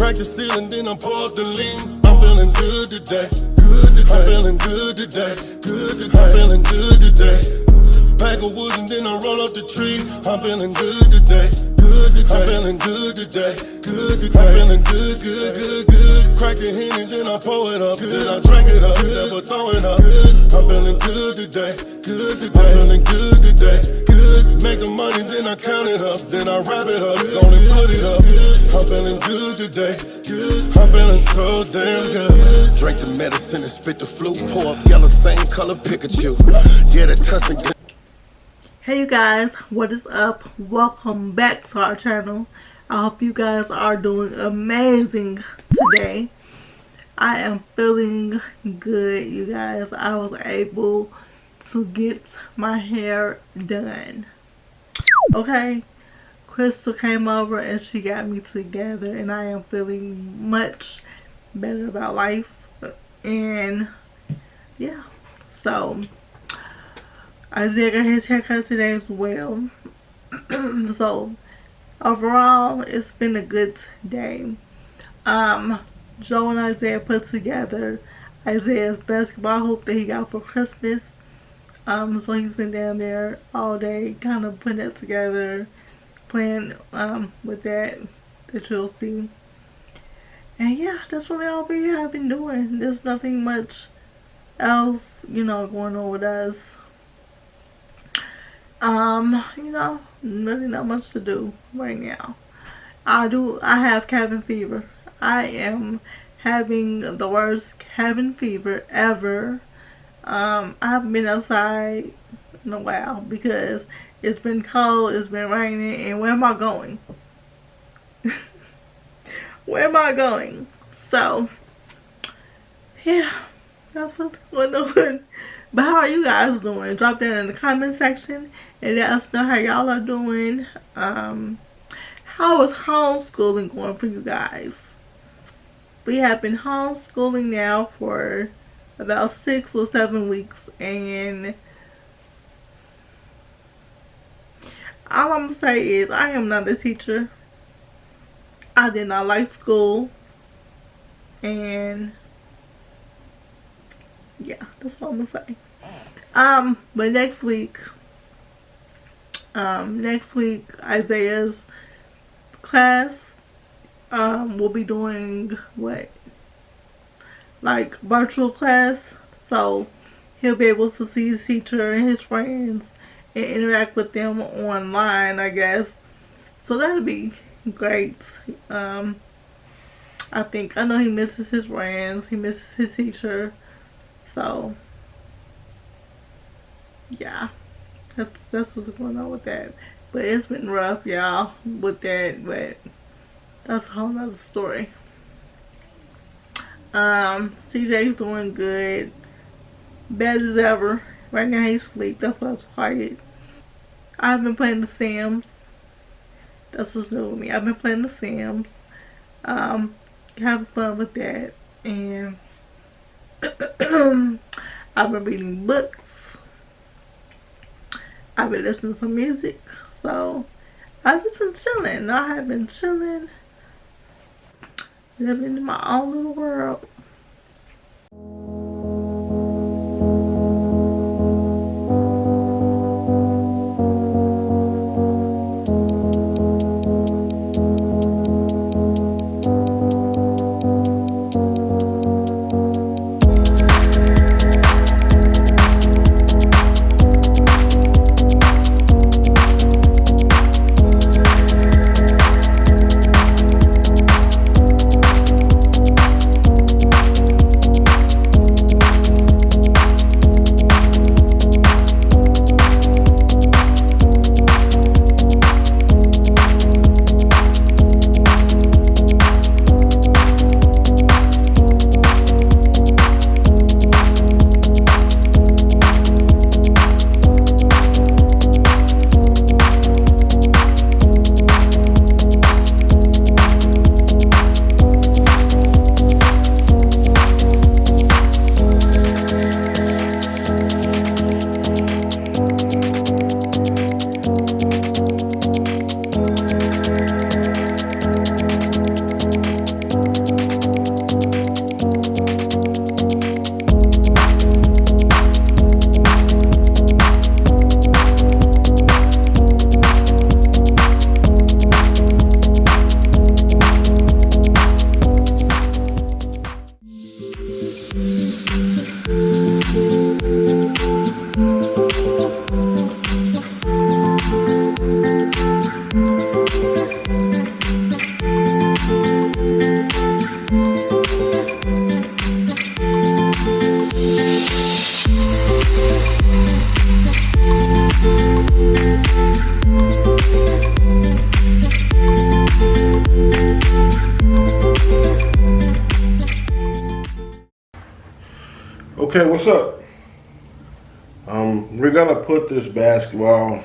Crack the ceiling, then I pour up the lean. I'm feeling good today. I'm feeling good today. I'm feeling good today. Pack of wood and then I roll up the tree. I'm feeling good today. I'm feeling good today. I'm feeling good. Crack the Henny, then I pour it up. Then I drink it up, never throw it up. I'm feeling good today. I'm feeling good today. Make the money, then I count it up. Then I wrap it up, gonna put it up. I'm feeling good today. I'm feeling so damn good. Drink the medicine and spit the flu. Pour up yellow, same color Pikachu. Get a tussle. Hey you guys, what is up? Welcome back to our channel. I hope you guys are doing amazing today. I am feeling good, you guys. I was able to get my hair done. Okay, Crystal came over and she got me together, and I am feeling much better about life. And yeah, so Isaiah got his haircut today as well. So overall, it's been a good day. Joe and Isaiah put together Isaiah's basketball hoop that he got for Christmas. So he's been down there all day, kind of putting that together, playing with that you'll see. And yeah, that's what I've been doing. There's nothing much else, going on with us. Really not much to do right now. I have cabin fever. I am having the worst cabin fever ever. I haven't been outside in a while because it's been cold, it's been raining, and where am I going? Where am I going? So, yeah, that's what's going on. But how are you guys doing? Drop that in the comment section and let us know how y'all are doing. How is homeschooling going for you guys? We have been homeschooling now for about 6 or 7 weeks, and all I'm gonna say is I am not a teacher. I did not like school, and yeah, that's what I'm gonna say. But next week Isaiah's class, we'll be doing like virtual class, so he'll be able to see his teacher and his friends and interact with them online, I guess. So that'll be great. I know he misses his friends, he misses his teacher. So yeah, that's what's going on with that. But it's been rough, y'all, with that, but that's a whole nother story. CJ's doing good, bad as ever. Right now he's asleep, that's why it's quiet. I've been playing The Sims. That's what's new with me. I've been playing The Sims, having fun with that, and I've been reading books. I've been listening to some music. So I've just been chilling. I have been chilling, living in my own little world. Okay, what's up? We're gonna put this basketball.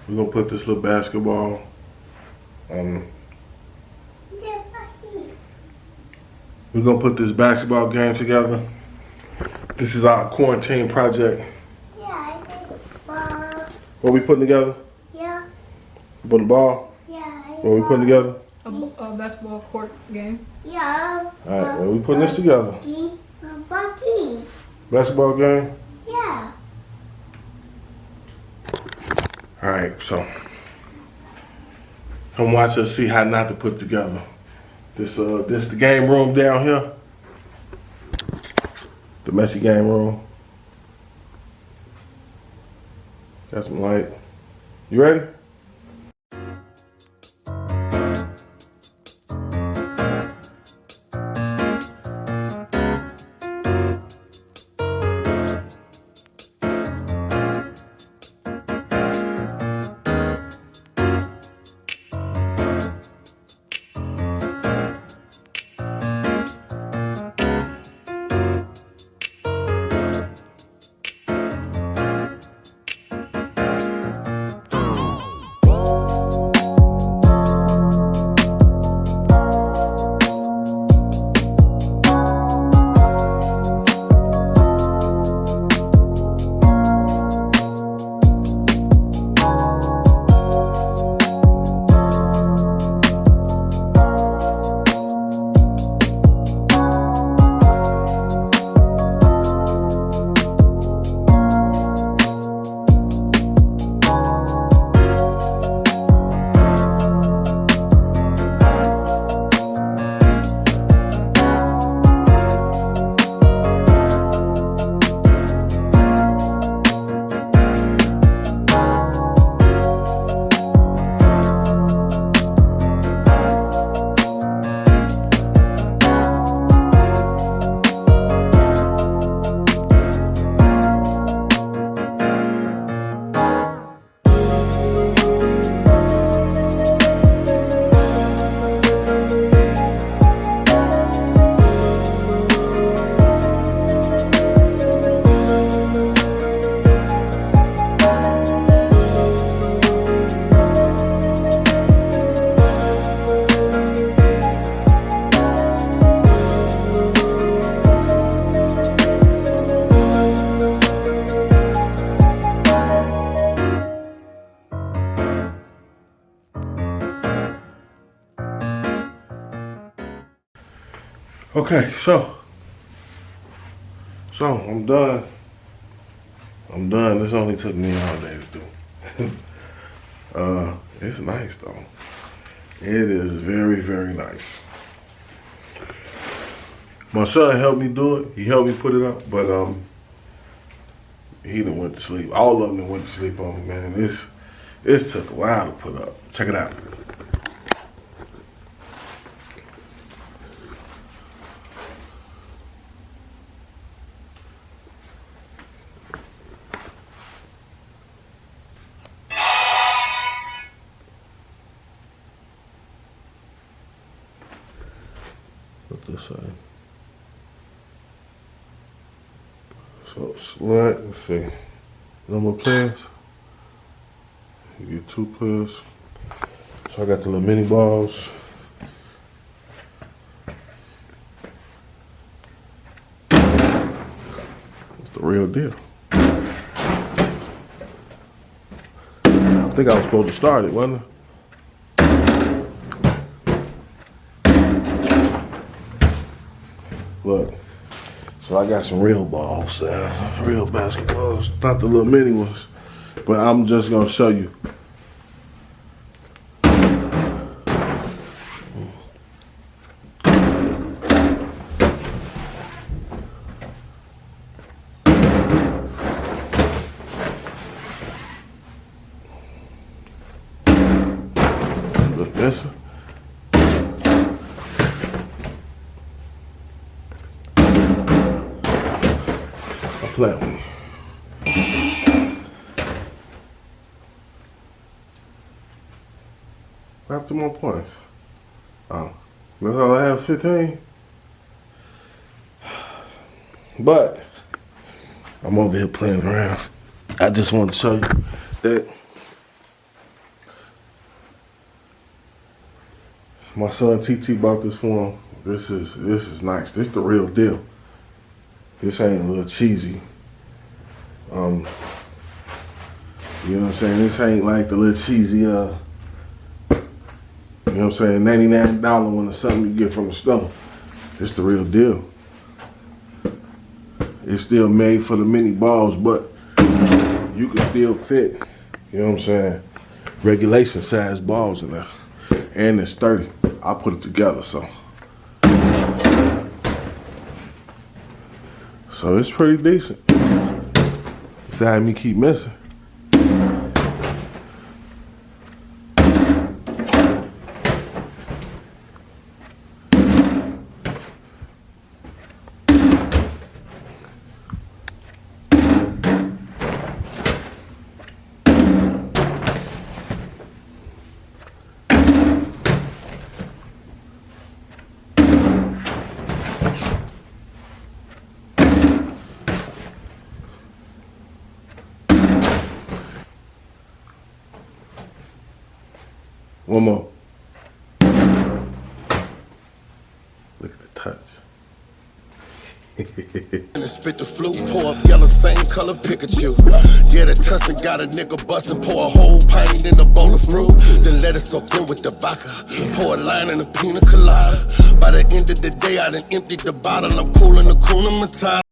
We're gonna put this little basketball. We're gonna put this basketball game together. This is our quarantine project. Yeah, I think ball. What we putting together? Yeah. Putting the ball? Yeah. What we putting together? A basketball court game. Yeah. Alright, well we putting this together. Bucky. Basketball game? Yeah. Alright, so come watch us see how not to put together. This the game room down here. The messy game room. Got some light. You ready? Okay, so I'm done. I'm done. This only took me all day to do. It's nice though. It is very, very nice. My son helped me do it. He helped me put it up, but he done went to sleep. All of them went to sleep on me, man. It took a while to put up. Check it out. What this say? So select, let's see, number of players. You get 2 players. So I got the little mini balls. It's the real deal. I think I was supposed to start it, wasn't I? Look, so I got some real balls, real basketballs, not the little mini ones, but I'm just gonna show you. Look, this. Play with me. I have 2 more points. Oh, that's all I have, 15. But I'm over here playing around. I just want to show you that my son TT bought this for him. This is nice. This the real deal. This ain't a little cheesy. You know what I'm saying? This ain't like the little cheesy, you know what I'm saying, $99 one or something you get from the store. It's the real deal. It's still made for the mini balls, but you can still fit, you know what I'm saying, regulation size balls in there. And it's sturdy. I put it together, so it's pretty decent. Besides me keep missing. One more. Look at the touch. And spit the flute, pour up yellow, same color Pikachu. Yeah, the tussin got a nigga bustin', pour a whole pint in a bowl of fruit. Then let it soak in with the vodka. Pour a line in a pina colada. By the end of the day, I done emptied the bottle. I'm coolin' the Kuna Matata.